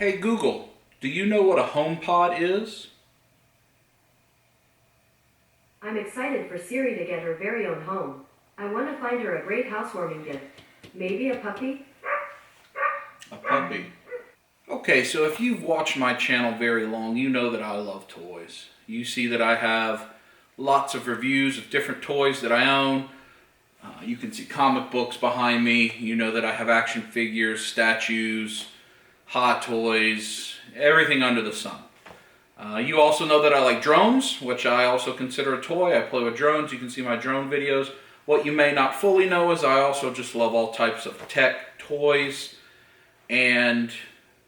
Hey Google, do you know what a HomePod is? I'm excited for Siri to get her very own home. I want to find her a great housewarming gift. Maybe a puppy? A puppy. Okay, so if you've watched my channel very long, you know that I love toys. You see that I have lots of reviews of different toys that I own. You can see comic books behind me. You know that I have action figures, statues, hot toys, everything under the sun. You also know that I like drones, which I also consider a toy. I play with drones. You can see my drone videos. What you may not fully know is I also just love all types of tech toys, and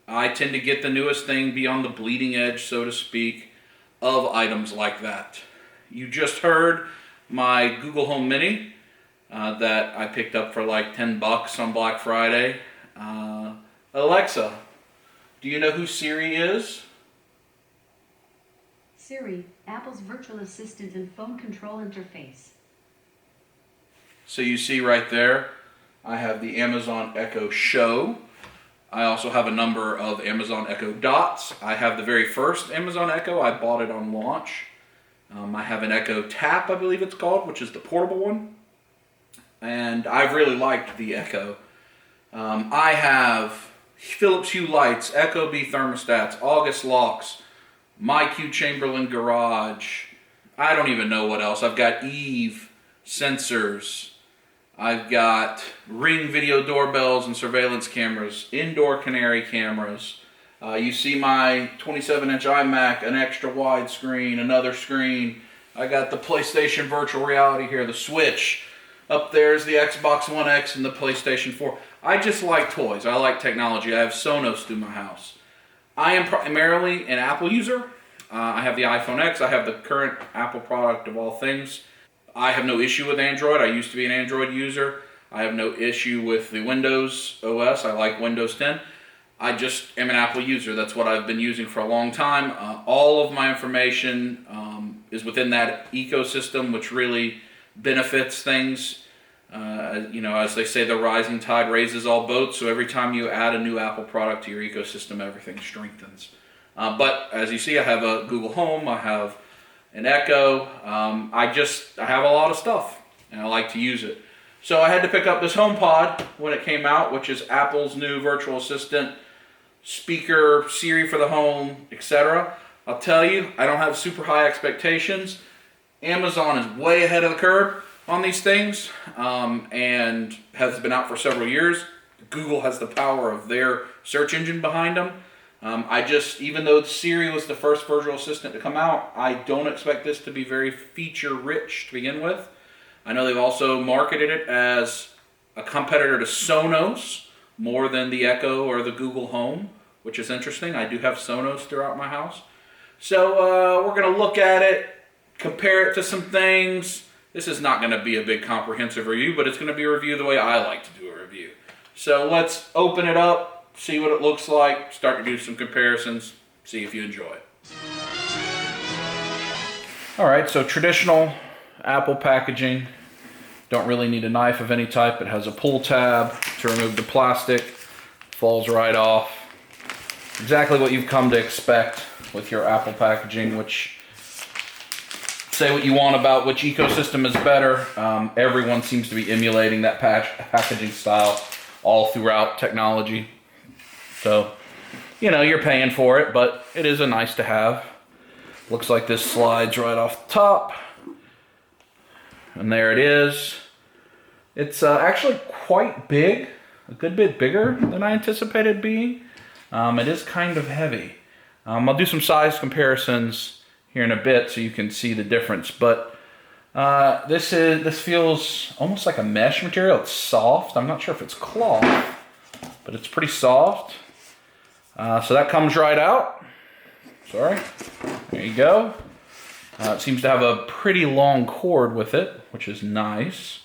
I tend to get the newest thing, be on the bleeding edge, so to speak, of items like that. You just heard my Google Home Mini that I picked up for like 10 bucks on Black Friday. Alexa, do you know who Siri is? Siri, Apple's virtual assistant and phone control interface. So you see right there, I have the Amazon Echo Show. I also have a number of Amazon Echo Dots. I have the very first Amazon Echo. I bought it on launch. I have an Echo Tap, I believe it's called, which is the portable one. And I've really liked the Echo. I have Philips Hue lights, Ecobee thermostats, August locks, MyQ Chamberlain garage. I don't even know what else. I've got Eve sensors. I've got Ring video doorbells and surveillance cameras, indoor Canary cameras. You see my 27-inch iMac, an extra wide screen, another screen. I got the PlayStation virtual reality here, the Switch. Up there's the Xbox One X and the PlayStation 4. I just like toys. I like technology. I have Sonos through my house. I am primarily an Apple user. I have the iPhone X. I have the current Apple product of all things. I have no issue with Android. I used to be an Android user. I have no issue with the Windows OS. I like Windows 10. I just am an Apple user. That's what I've been using for a long time. All of my information is within that ecosystem, which really benefits things. As they say, the rising tide raises all boats. So every time you add a new Apple product to your ecosystem, everything strengthens. But as you see, I have a Google Home. I have an Echo. I have a lot of stuff, and I like to use it. So I had to pick up this HomePod when it came out, which is Apple's new virtual assistant, speaker, Siri for the home, etc. I'll tell you, I don't have super high expectations. Amazon is way ahead of the curve on these things, and has been out for several years. Google has the power of their search engine behind them. Even though Siri was the first virtual assistant to come out, I don't expect this to be very feature rich to begin with. I know they've also marketed it as a competitor to Sonos more than the Echo or the Google Home, which is interesting. I do have Sonos throughout my house. So we're going to look at it, compare it to some things. This is not going to be a big comprehensive review, but it's going to be a review the way I like to do a review. So let's open it up, see what it looks like, start to do some comparisons, see if you enjoy it. All right, so traditional Apple packaging. Don't really need a knife of any type. It has a pull tab to remove the plastic. Falls right off. Exactly what you've come to expect with your Apple packaging, which, say what you want about which ecosystem is better. Everyone seems to be emulating that packaging style all throughout technology. So, you're paying for it, but it is a nice to have. Looks like this slides right off the top. And there it is. It's actually quite big, a good bit bigger than I anticipated being. It is kind of heavy. I'll do some size comparisons here in a bit so you can see the difference. But this feels almost like a mesh material. It's soft. I'm not sure if it's cloth, but it's pretty soft. So that comes right out. Sorry. There you go. It seems to have a pretty long cord with it, which is nice.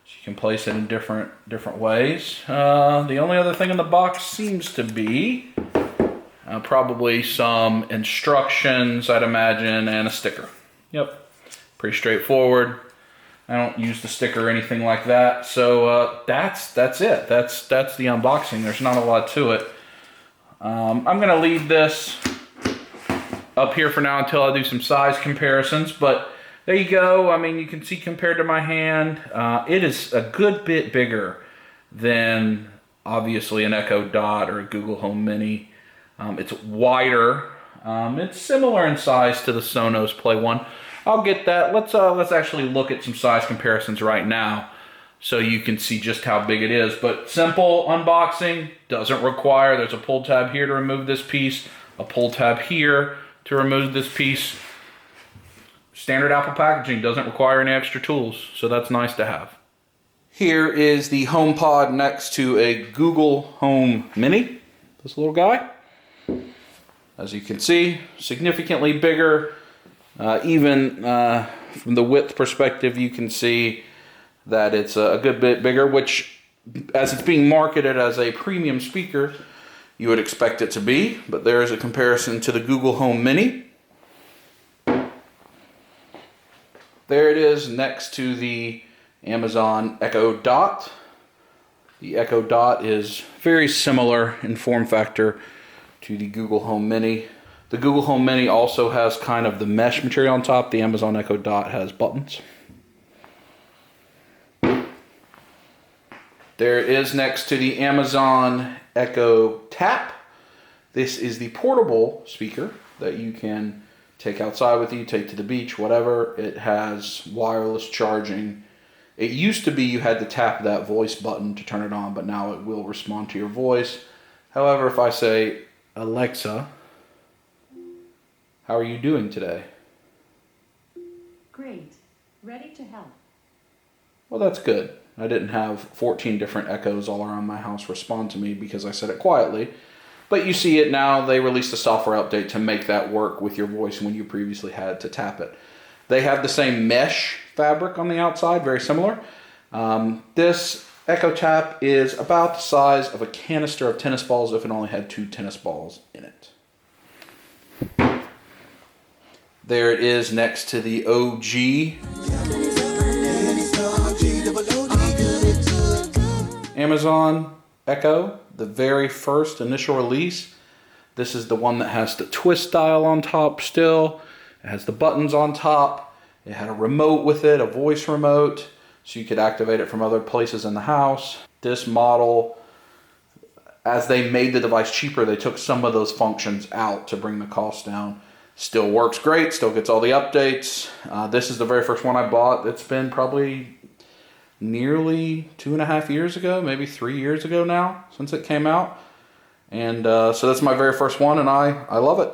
So you can place it in different ways. The only other thing in the box seems to be probably some instructions, I'd imagine, and a sticker. Yep, pretty straightforward. I don't use the sticker or anything like that. So that's it. That's the unboxing. There's not a lot to it. I'm going to leave this up here for now until I do some size comparisons, but there you go. I mean, you can see compared to my hand, it is a good bit bigger than obviously an Echo Dot or a Google Home Mini. It's wider. It's similar in size to the Sonos Play 1. I'll get that. Let's actually look at some size comparisons right now so you can see just how big it is. But simple unboxing, doesn't require, there's a pull tab here to remove this piece, a pull tab here to remove this piece. Standard Apple packaging, doesn't require any extra tools, so that's nice to have. Here is the HomePod next to a Google Home Mini, this little guy. As you can see, significantly bigger. Even from the width perspective, you can see that it's a good bit bigger, which, as it's being marketed as a premium speaker, you would expect it to be, but there is a comparison to the Google Home Mini. There it is next to the Amazon Echo Dot. The Echo Dot is very similar in form factor to the Google Home Mini. The Google Home Mini also has kind of the mesh material on top. The Amazon Echo Dot has buttons. There it is next to the Amazon Echo Tap. This is the portable speaker that you can take outside with you, take to the beach, whatever. It has wireless charging. It used to be you had to tap that voice button to turn it on, but now it will respond to your voice. However, if I say, Alexa, how are you doing today? Great. Ready to help. Well, that's good. I didn't have 14 different echoes all around my house respond to me because I said it quietly. But you see it now, they released a software update to make that work with your voice when you previously had to tap it. They have the same mesh fabric on the outside, very similar. This Echo Tap is about the size of a canister of tennis balls if it only had 2 tennis balls in it. There it is next to the OG Amazon Echo, the very first initial release. This is the one that has the twist dial on top still. It has the buttons on top. It had a remote with it, a voice remote, so you could activate it from other places in the house. This model, as they made the device cheaper, they took some of those functions out to bring the cost down. Still works great, still gets all the updates. This is the very first one I bought. It's been probably nearly 2.5 years ago, maybe 3 years ago now since it came out. And so that's my very first one, and I love it.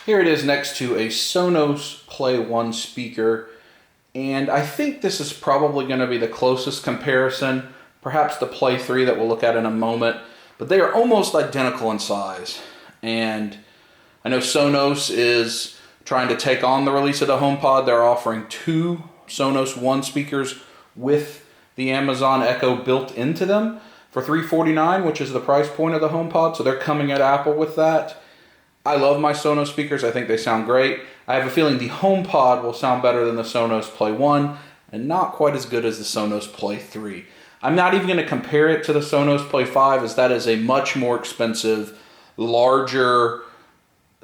Here it is next to a Sonos Play 1 speaker, and I think this is probably going to be the closest comparison, perhaps the Play 3 that we'll look at in a moment, but they are almost identical in size. And I know Sonos is trying to take on the release of the HomePod. They're offering 2 Sonos One speakers with the Amazon Echo built into them for $349, which is the price point of the HomePod. So they're coming at Apple with that. I love my Sonos speakers. I think they sound great. I have a feeling the HomePod will sound better than the Sonos Play 1 and not quite as good as the Sonos Play 3. I'm not even going to compare it to the Sonos Play 5, as that is a much more expensive, larger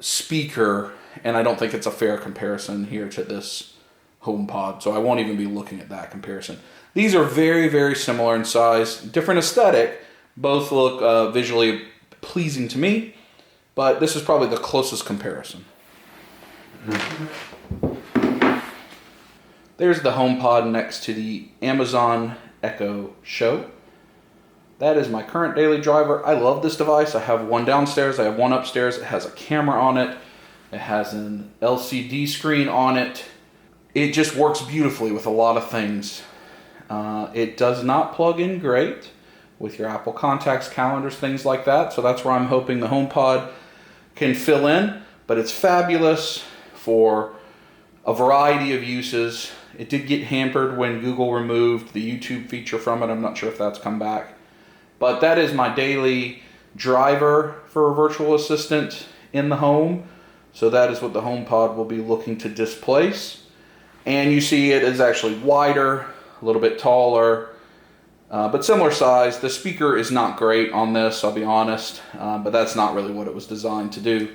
speaker, and I don't think it's a fair comparison here to this HomePod, so I won't even be looking at that comparison. These are very, very similar in size, different aesthetic, both look visually pleasing to me, but this is probably the closest comparison. There's the HomePod next to the Amazon Echo Show. That is my current daily driver. I love this device. I have one downstairs, I have one upstairs. It has a camera on it. It has an LCD screen on it. It just works beautifully with a lot of things. It does not plug in great with your Apple contacts, calendars, things like that. So that's where I'm hoping the HomePod can fill in. But it's fabulous for a variety of uses. It did get hampered when Google removed the YouTube feature from it. I'm not sure if that's come back. But that is my daily driver for a virtual assistant in the home. So that is what the HomePod will be looking to displace. And you see it is actually wider, a little bit taller. but similar size. The speaker is not great on this, I'll be honest, but that's not really what it was designed to do.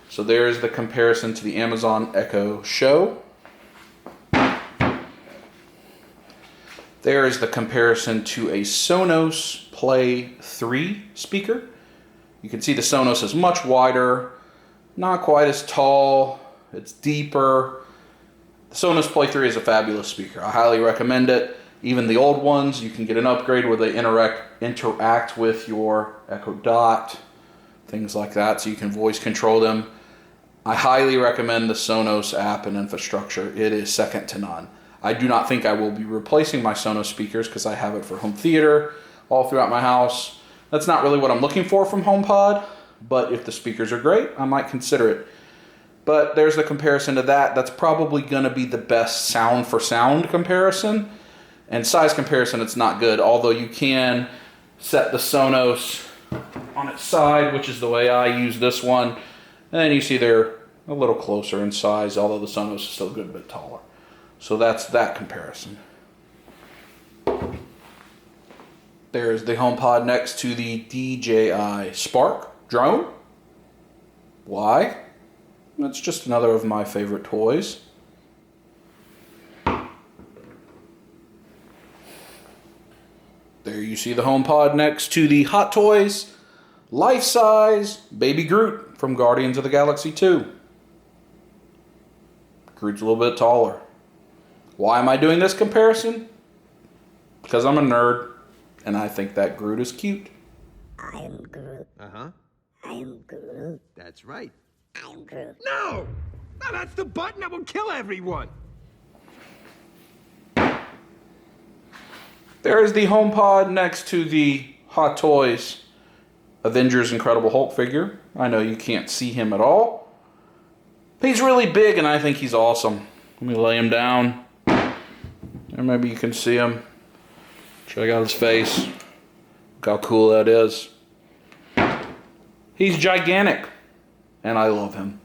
So there's the comparison to the Amazon Echo Show. There is the comparison to a Sonos Play 3 speaker. You can see the Sonos is much wider, not quite as tall, it's deeper. The Sonos Play 3 is a fabulous speaker. I highly recommend it. Even the old ones, you can get an upgrade where they interact with your Echo Dot, things like that, so you can voice control them. I highly recommend the Sonos app and infrastructure. It is second to none. I do not think I will be replacing my Sonos speakers because I have it for home theater all throughout my house. That's not really what I'm looking for from HomePod, but if the speakers are great, I might consider it. But there's the comparison to that. That's probably going to be the best sound for sound comparison. And size comparison, it's not good, although you can set the Sonos on its side, which is the way I use this one. And then you see they're a little closer in size, although the Sonos is still a good bit taller. So that's that comparison. There's the HomePod next to the DJI Spark drone. Why? It's just another of my favorite toys. There you see the HomePod next to the Hot Toys life-size Baby Groot from Guardians of the Galaxy 2. Groot's a little bit taller. Why am I doing this comparison? Because I'm a nerd, and I think that Groot is cute. I am Groot. Uh-huh. I am Groot. That's right. I am Groot. No! No, that's the button that will kill everyone! There's the HomePod next to the Hot Toys Avengers Incredible Hulk figure. I know you can't see him at all. But he's really big and I think he's awesome. Let me lay him down. Or maybe you can see him. Check out his face. Look how cool that is. He's gigantic. And I love him.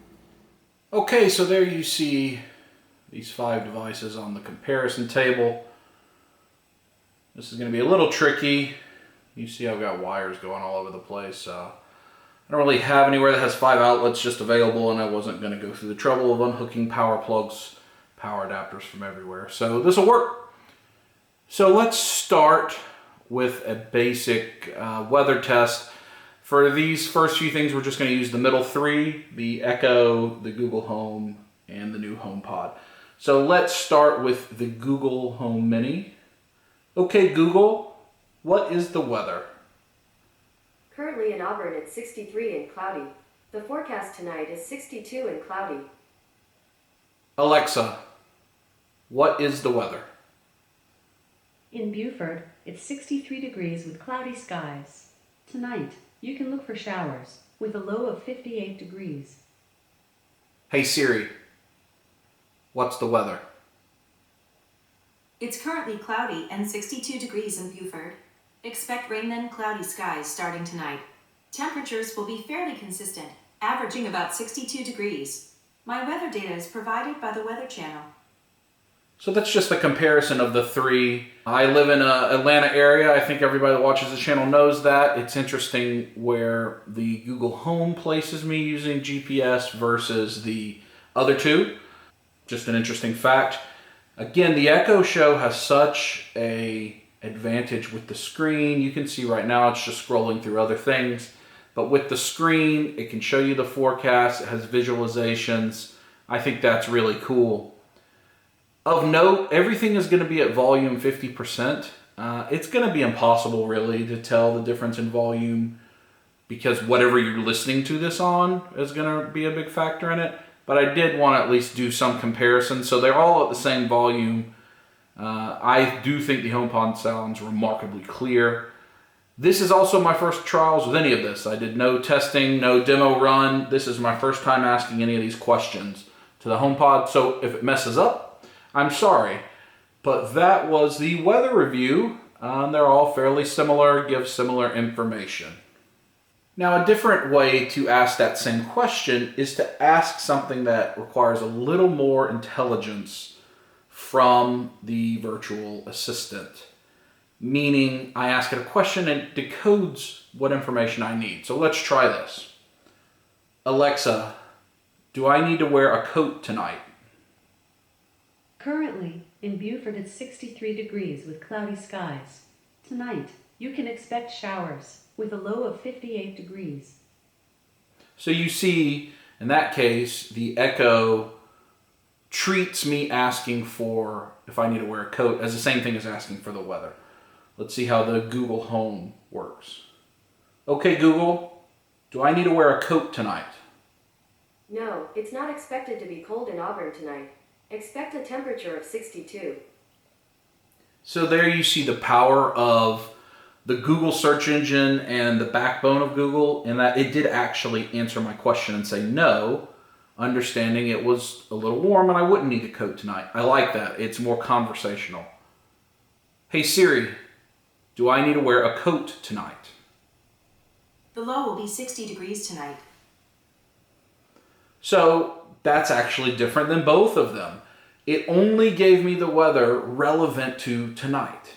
Okay, so there you see these 5 devices on the comparison table. This is going to be a little tricky. You see I've got wires going all over the place. I don't really have anywhere that has 5 outlets just available, and I wasn't going to go through the trouble of unhooking power plugs, power adapters from everywhere. So this will work. So let's start with a basic weather test. For these first few things, we're just going to use the middle 3, the Echo, the Google Home, and the new HomePod. So let's start with the Google Home Mini. Okay, Google, what is the weather? Currently in Auburn, it's 63 and cloudy. The forecast tonight is 62 and cloudy. Alexa, what is the weather? In Beaufort, it's 63 degrees with cloudy skies. Tonight, you can look for showers with a low of 58 degrees. Hey Siri, what's the weather? It's currently cloudy and 62 degrees in Beaufort. Expect rain and cloudy skies starting tonight. Temperatures will be fairly consistent, averaging about 62 degrees. My weather data is provided by the Weather Channel. So that's just the comparison of the 3. I live in an Atlanta area. I think everybody that watches the channel knows that. It's interesting where the Google Home places me using GPS versus the other 2. Just an interesting fact. Again, the Echo Show has such an advantage with the screen. You can see right now it's just scrolling through other things. But with the screen, it can show you the forecast. It has visualizations. I think that's really cool. Of note, everything is going to be at volume 50%. It's going to be impossible, really, to tell the difference in volume because whatever you're listening to this on is going to be a big factor in it. But I did want to at least do some comparison. So they're all at the same volume. I do think the HomePod sounds remarkably clear. This is also my first trials with any of this. I did no testing, no demo run. This is my first time asking any of these questions to the HomePod. So if it messes up, I'm sorry. But that was the weather review. They're all fairly similar, give similar information. Now, a different way to ask that same question is to ask something that requires a little more intelligence from the virtual assistant. meaning I ask it a question and it decodes what information I need. So let's try this. Alexa, do I need to wear a coat tonight? Currently, in Beaufort, it's 63 degrees with cloudy skies. Tonight, you can expect showers with a low of 58 degrees. So you see, in that case, the Echo treats me asking for if I need to wear a coat as the same thing as asking for the weather. Let's see how the Google Home works. Okay, Google, do I need to wear a coat tonight? No, it's not expected to be cold in Auburn tonight. Expect a temperature of 62. So there you see the power of the Google search engine and the backbone of Google, in that it did actually answer my question and say no, understanding it was a little warm and I wouldn't need a coat tonight. I like that. It's more conversational. Hey Siri, do I need to wear a coat tonight? The low will be 60 degrees tonight. So that's actually different than both of them. It only gave me the weather relevant to tonight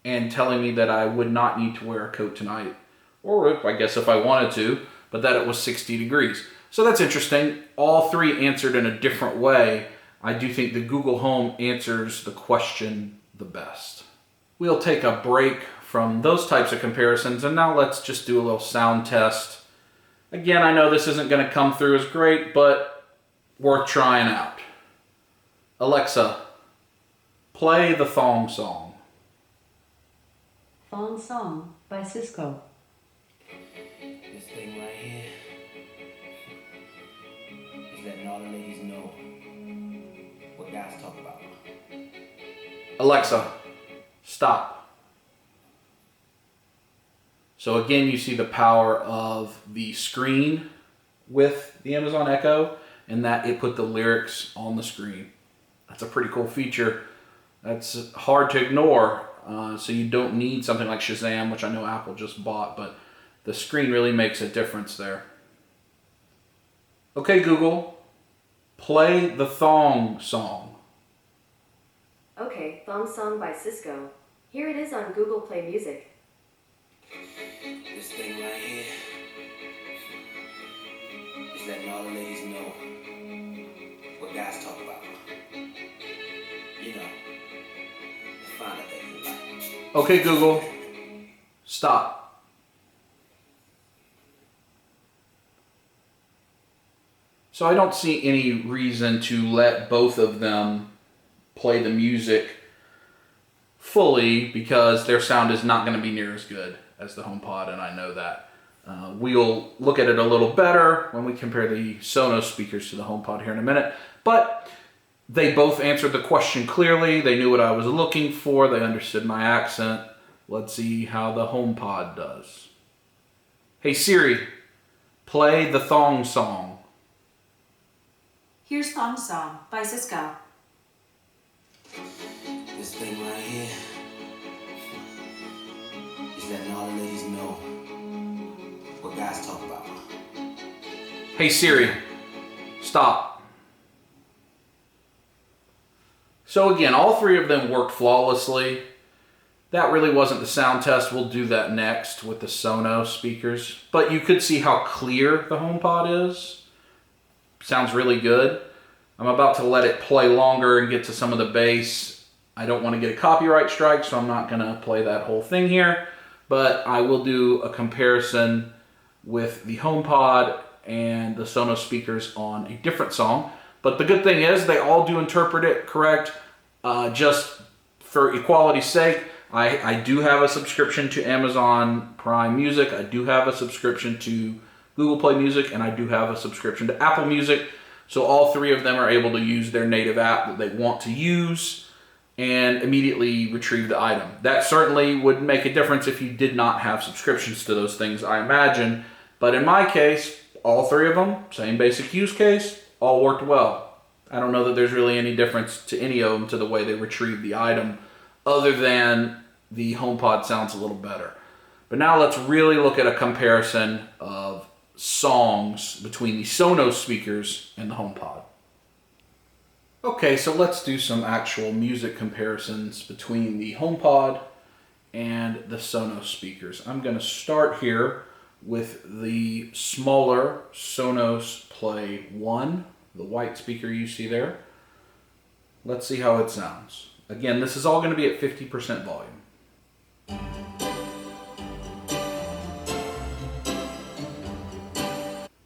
and telling me that I would not need to wear a coat tonight, or I guess if I wanted to, but that it was 60 degrees. So that's interesting. All three answered in a different way. I do think the Google Home answers the question the best. We'll take a break from those types of comparisons, and now let's just do a little sound test. Again, I know this isn't going to come through as great, but worth trying out. Alexa, play the thong song. Thong Song by Cisco. This thing right here is letting all the ladies know what guys talk about. Alexa, stop. So again, you see the power of the screen with the Amazon Echo, and that it put the lyrics on the screen. That's a pretty cool feature. That's hard to ignore. So you don't need something like Shazam, which I know Apple just bought, but the screen really makes a difference there. Okay, Google, play the thong song. Okay, Thong Song by Cisco. Here it is on Google Play Music. This thing right here is letting all the ladies know what guys talk about. You know, the finer things in life. Okay, Google, stop. So I don't see any reason to let both of them play the music fully, because their sound is not going to be near as good as the HomePod, and I know that. We'll look at it a little better when we compare the Sonos speakers to the HomePod here in a minute, but they both answered the question clearly. They knew what I was looking for. They understood my accent. Let's see how the HomePod does. Hey Siri, play the thong song. Here's Thong Song by Cisco. This thing right here is letting all the ladies know what guys talk about. Hey Siri, stop. So again, all three of them worked flawlessly. That really wasn't the sound test. We'll do that next with the Sonos speakers. But you could see how clear the HomePod is. Sounds really good. I'm about to let it play longer and get to some of the bass. I don't want to get a copyright strike, so I'm not going to play that whole thing here. But I will do a comparison with the HomePod and the Sonos speakers on a different song. But the good thing is they all do interpret it correct. Just for equality's sake, I do have a subscription to Amazon Prime Music. I do have a subscription to Google Play Music, and I do have a subscription to Apple Music. So all three of them are able to use their native app that they want to use and immediately retrieve the item. That certainly would make a difference if you did not have subscriptions to those things, I imagine. But in my case, all three of them, same basic use case, all worked well. I don't know that there's really any difference to any of them to the way they retrieve the item, other than the HomePod sounds a little better. But now let's really look at a comparison of songs between the Sonos speakers and the HomePod. Okay, so let's do some actual music comparisons between the HomePod and the Sonos speakers. I'm going to start here with the smaller Sonos Play 1, the white speaker you see there. Let's see how it sounds. Again, this is all going to be at 50% volume.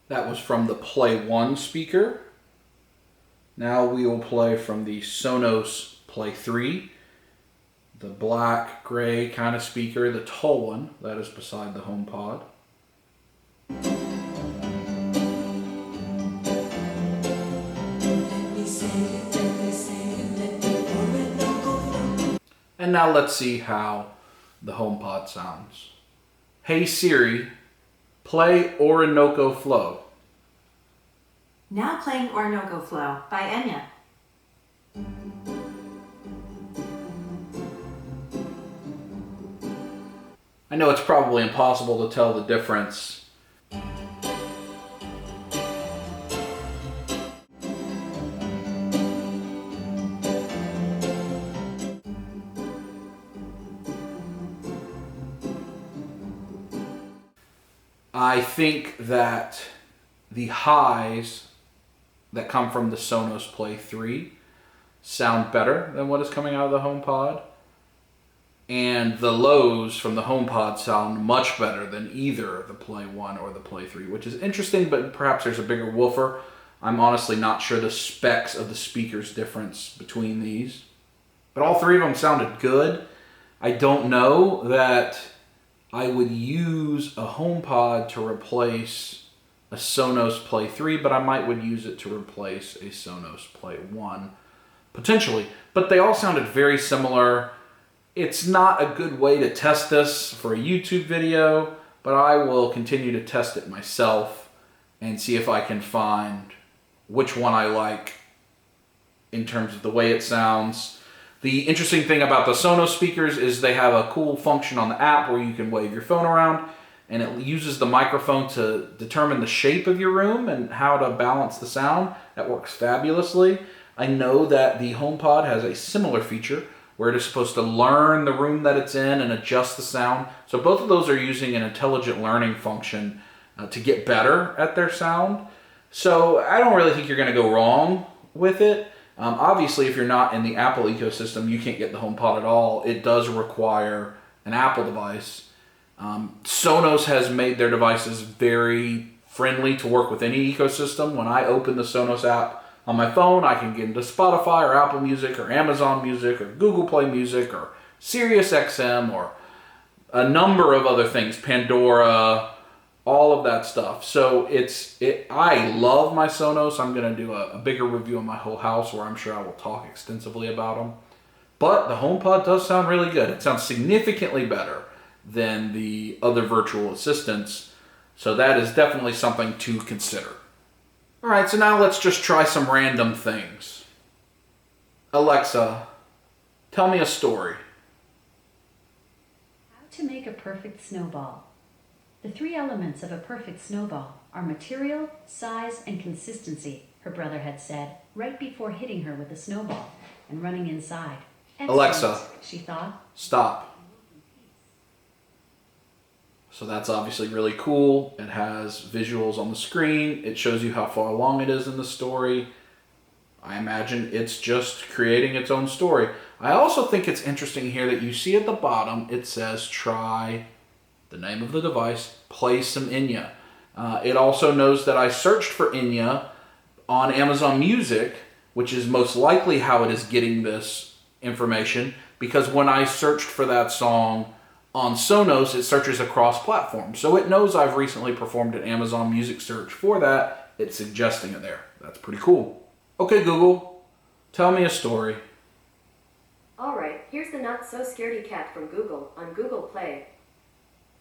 That was from the Play 1 speaker. Now we will play from the Sonos Play 3, the black, gray kind of speaker, the tall one that is beside the HomePod. And now let's see how the HomePod sounds. Hey Siri, play Orinoco Flow. Now playing Orinoco Flow by Enya. I know it's probably impossible to tell the difference. I think that the highs that come from the Sonos Play 3 sound better than what is coming out of the HomePod. And the lows from the HomePod sound much better than either the Play 1 or the Play 3, which is interesting, but perhaps there's a bigger woofer. I'm honestly not sure the specs of the speakers difference between these. But all three of them sounded good. I don't know that I would use a HomePod to replace a Sonos Play 3, but I would use it to replace a Sonos Play 1, potentially. But they all sounded very similar. It's not a good way to test this for a YouTube video, but I will continue to test it myself and see if I can find which one I like in terms of the way it sounds. The interesting thing about the Sonos speakers is they have a cool function on the app where you can wave your phone around, and it uses the microphone to determine the shape of your room and how to balance the sound. That works fabulously. I know that the HomePod has a similar feature where it is supposed to learn the room that it's in and adjust the sound. So both of those are using an intelligent learning function to get better at their sound. So I don't really think you're going to go wrong with it. Obviously, if you're not in the Apple ecosystem, you can't get the HomePod at all. It does require an Apple device. Sonos has made their devices very friendly to work with any ecosystem. When I open the Sonos app on my phone, I can get into Spotify or Apple Music or Amazon Music or Google Play Music or Sirius XM or a number of other things, Pandora, all of that stuff. So I love my Sonos. I'm going to do a bigger review on my whole house where I'm sure I will talk extensively about them. But the HomePod does sound really good. It sounds significantly better than the other virtual assistants. So that is definitely something to consider. All right, so now let's just try some random things. Alexa, tell me a story. How to make a perfect snowball. The three elements of a perfect snowball are material, size, and consistency, her brother had said, right before hitting her with a snowball and running inside. Excellent, Alexa, she thought. Stop. So that's obviously really cool. It has visuals on the screen. It shows you how far along it is in the story. I imagine it's just creating its own story. I also think it's interesting here that you see at the bottom, it says try the name of the device, play some Enya. It also knows that I searched for Enya on Amazon Music, which is most likely how it is getting this information, because when I searched for that song on Sonos, it searches across platforms. So it knows I've recently performed an Amazon Music search for that. It's suggesting it there. That's pretty cool. Okay, Google, tell me a story. Alright, here's the Not So Scaredy Cat from Google on Google Play.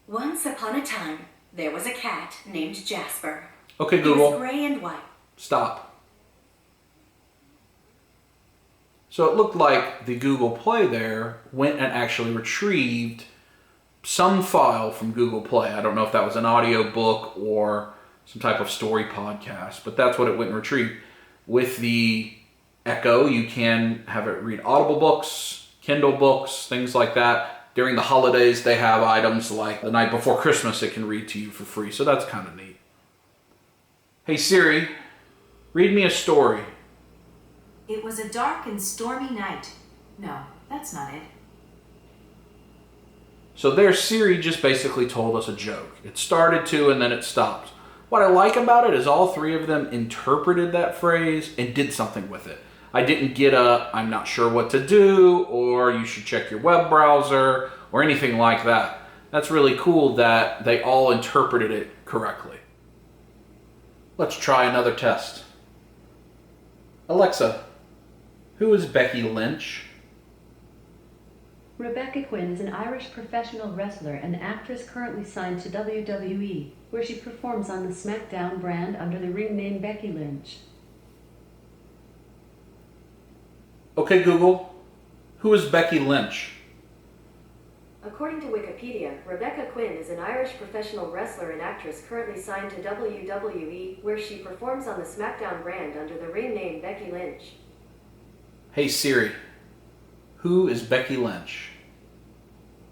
Once upon a time, there was a cat named Jasper. Okay, He Google, was gray and white. stop. So it looked like the Google Play there went and actually retrieved some file from Google Play. I don't know if that was an audio book or some type of story podcast, but that's what it went and retrieved. With the Echo, you can have it read Audible books, Kindle books, things like that. During the holidays, they have items like the night before Christmas it can read to you for free, so that's kind of neat. Hey Siri, read me a story. It was a dark and stormy night. No, that's not it. So there, Siri just basically told us a joke. It started to and then it stopped. What I like about it is all three of them interpreted that phrase and did something with it. I didn't get a, I'm not sure what to do, or you should check your web browser, or anything like that. That's really cool that they all interpreted it correctly. Let's try another test. Alexa, who is Becky Lynch? Rebecca Quinn is an Irish professional wrestler and actress currently signed to WWE, where she performs on the SmackDown brand under the ring name Becky Lynch. Okay, Google, who is Becky Lynch? According to Wikipedia, Rebecca Quinn is an Irish professional wrestler and actress currently signed to WWE, where she performs on the SmackDown brand under the ring name Becky Lynch. Hey Siri, who is Becky Lynch?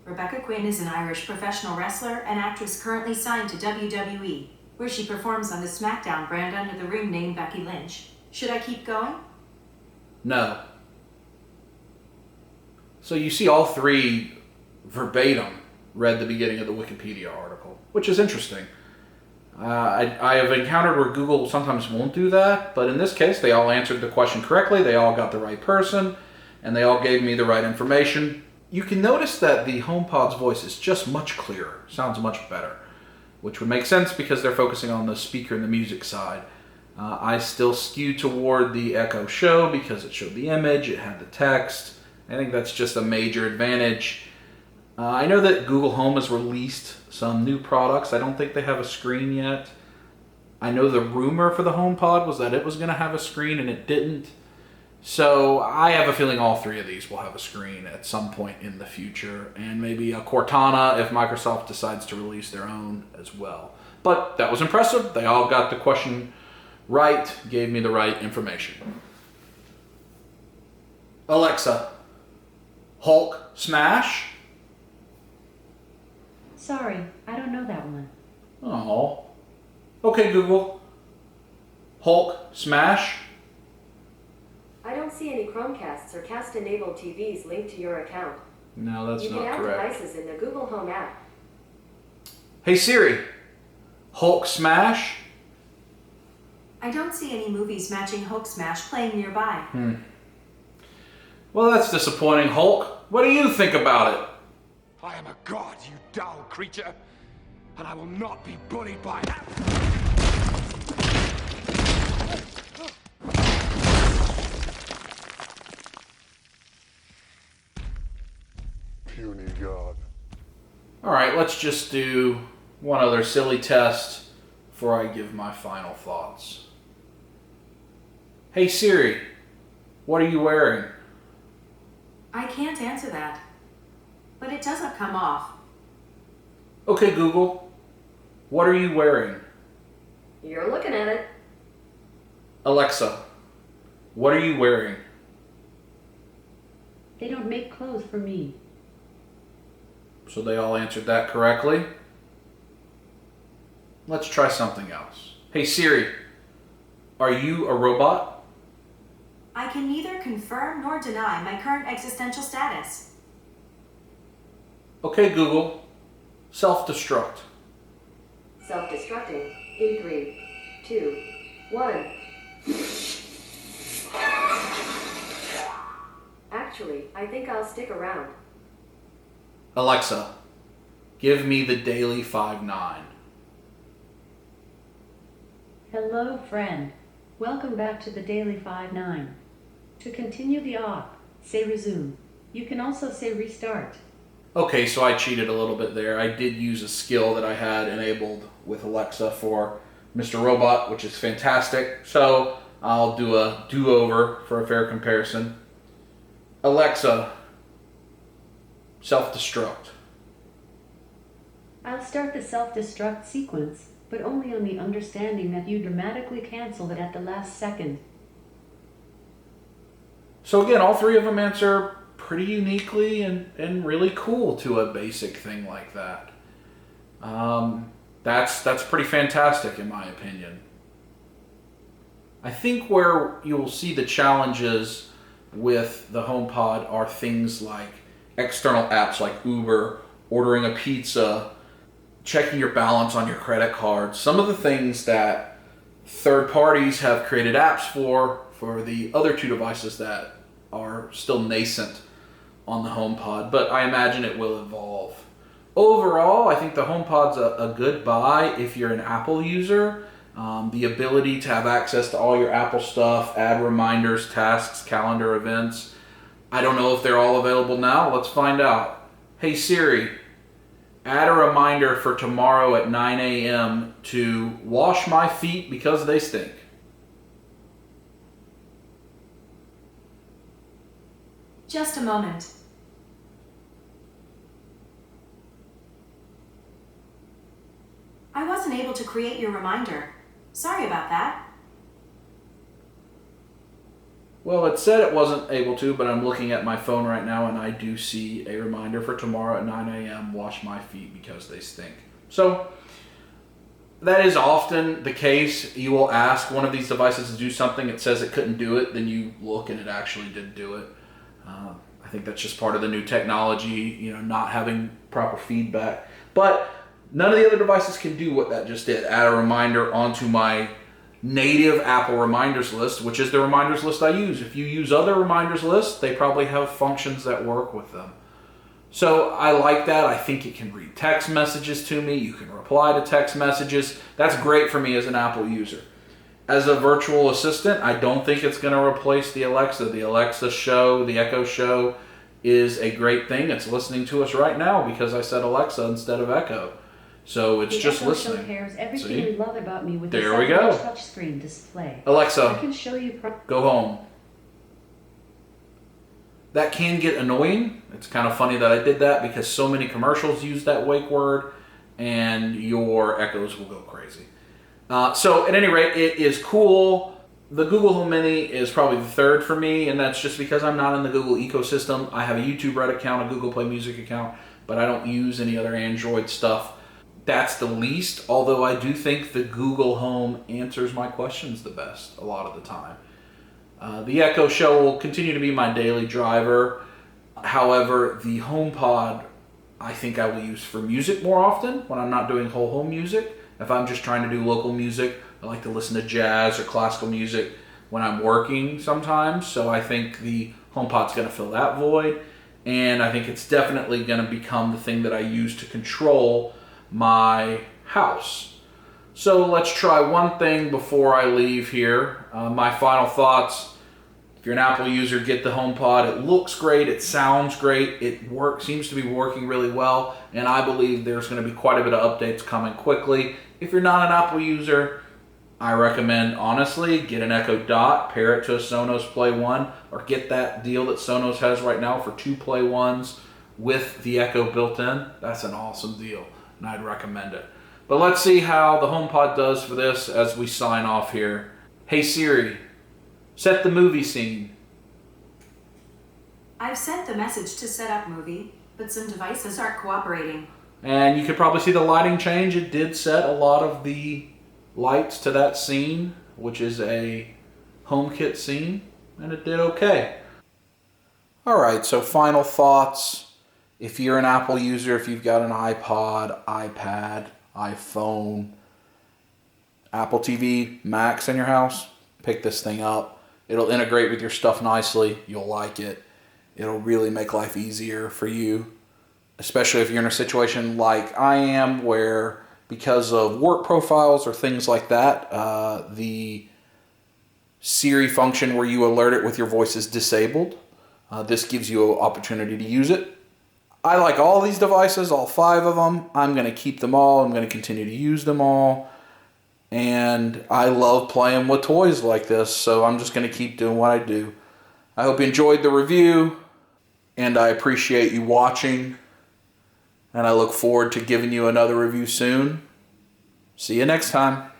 Rebecca Quinn is an Irish professional wrestler and actress currently signed to WWE, where she performs on the SmackDown brand under the ring name Becky Lynch. Should I keep going? No. So you see all three verbatim read the beginning of the Wikipedia article, which is interesting. I have encountered where Google sometimes won't do that, but in this case they all answered the question correctly, they all got the right person, and they all gave me the right information. You can notice that the HomePod's voice is just much clearer, sounds much better, which would make sense because they're focusing on the speaker and the music side. I still skew toward the Echo Show because it showed the image, it had the text. I think that's just a major advantage. I know that Google Home has released some new products. I don't think they have a screen yet. I know the rumor for the HomePod was that it was going to have a screen and it didn't. So I have a feeling all three of these will have a screen at some point in the future, and maybe a Cortana if Microsoft decides to release their own as well. But that was impressive. They all got the question right, gave me the right information. Alexa, Hulk smash? Sorry, I don't know that one. Oh. Okay, Google. Hulk smash? I don't see any Chromecasts or Cast-enabled TVs linked to your account. No, that's You can not add correct. devices in the Google Home app. Hey Siri, Hulk smash? I don't see any movies matching Hulk Smash playing nearby. Well, that's disappointing, Hulk. What do you think about it? I am a god, you dull creature, and I will not be bullied by that. Puny god. All right, let's just do one other silly test before I give my final thoughts. Hey Siri, what are you wearing? I can't answer that. But it doesn't come off. Okay, Google, what are you wearing? You're looking at it. Alexa, what are you wearing? They don't make clothes for me. So they all answered that correctly. Let's try something else. Hey Siri, are you a robot? I can neither confirm nor deny my current existential status. Okay, Google, self-destruct. Self-destructing in 3, 2, 1. Actually, I think I'll stick around. Alexa, give me the Daily 5-9. Hello, friend. Welcome back to the Daily 5-9. To continue the op, say resume. You can also say restart. Okay, so I cheated a little bit there. I did use a skill that I had enabled with Alexa for Mr. Robot, which is fantastic. So I'll do a do-over for a fair comparison. Alexa, self-destruct. I'll start the self-destruct sequence, but only on the understanding that you dramatically cancel it at the last second. So again, all three of them answer pretty uniquely and really cool to a basic thing like that. That's pretty fantastic in my opinion. I think where you'll see the challenges with the HomePod are things like external apps like Uber, ordering a pizza, checking your balance on your credit card. Some of the things that third parties have created apps for the other two devices that are still nascent on the HomePod, but I imagine it will evolve. Overall, I think the HomePod's a good buy if you're an Apple user. The ability to have access to all your Apple stuff, add reminders, tasks, calendar, events. I don't know if they're all available now. Let's find out. Hey Siri, add a reminder for tomorrow at 9 a.m. to wash my feet because they stink. Just a moment. I wasn't able to create your reminder. Sorry about that. Well, it said it wasn't able to, but I'm looking at my phone right now and I do see a reminder for tomorrow at 9 a.m. wash my feet because they stink. So that is often the case. You will ask one of these devices to do something, it says it couldn't do it, then you look and it actually did do it. I think that's just part of the new technology, not having proper feedback. But none of the other devices can do what that just did. Add a reminder onto my native Apple reminders list, which is the reminders list I use. If you use other reminders lists, they probably have functions that work with them. So I like that. I think it can read text messages to me. You can reply to text messages. That's great for me as an Apple user. As a virtual assistant, I don't think it's going to replace the Alexa. The Alexa Show, the Echo Show is a great thing. It's listening to us right now because I said Alexa instead of Echo. So it's just Echo listening. Show pairs everything See? we love about me with There a we go. touchscreen display. Alexa, I can show you go home. That can get annoying. It's kind of funny that I did that because so many commercials use that wake word and your echoes will go crazy. So at any rate, it is cool. The Google Home Mini is probably the third for me, and that's just because I'm not in the Google ecosystem. I have a YouTube Red account, a Google Play Music account, but I don't use any other Android stuff. That's the least, although I do think the Google Home answers my questions the best a lot of the time. The Echo Show will continue to be my daily driver. However, the HomePod, I think I will use for music more often when I'm not doing whole home music. If I'm just trying to do local music, I like to listen to jazz or classical music when I'm working sometimes. So I think the HomePod's going to fill that void. And I think it's definitely going to become the thing that I use to control my house. So let's try one thing before I leave here. My final thoughts. If you're an Apple user, get the HomePod. It looks great. It sounds great. It seems to be working really well. And I believe there's going to be quite a bit of updates coming quickly. If you're not an Apple user, I recommend, honestly, get an Echo Dot, pair it to a Sonos Play 1, or get that deal that Sonos has right now for 2 Play 1s with the Echo built in. That's an awesome deal, and I'd recommend it. But let's see how the HomePod does for this as we sign off here. Hey Siri, set the movie scene. I've sent the message to set up movie, but some devices aren't cooperating. And you could probably see the lighting change. It did set a lot of the lights to that scene, which is a HomeKit scene, and it did okay. Alright, so final thoughts. If you're an Apple user, if you've got an iPod, iPad, iPhone, Apple TV, Macs in your house, pick this thing up. It'll integrate with your stuff nicely. You'll like it. It'll really make life easier for you, especially if you're in a situation like I am where because of work profiles or things like that, the Siri function where you alert it with your voice is disabled. This gives you an opportunity to use it. I like all these devices, all 5 of them. I'm going to keep them all. I'm going to continue to use them all. And I love playing with toys like this, so I'm just going to keep doing what I do. I hope you enjoyed the review, and I appreciate you watching. And I look forward to giving you another review soon. See you next time.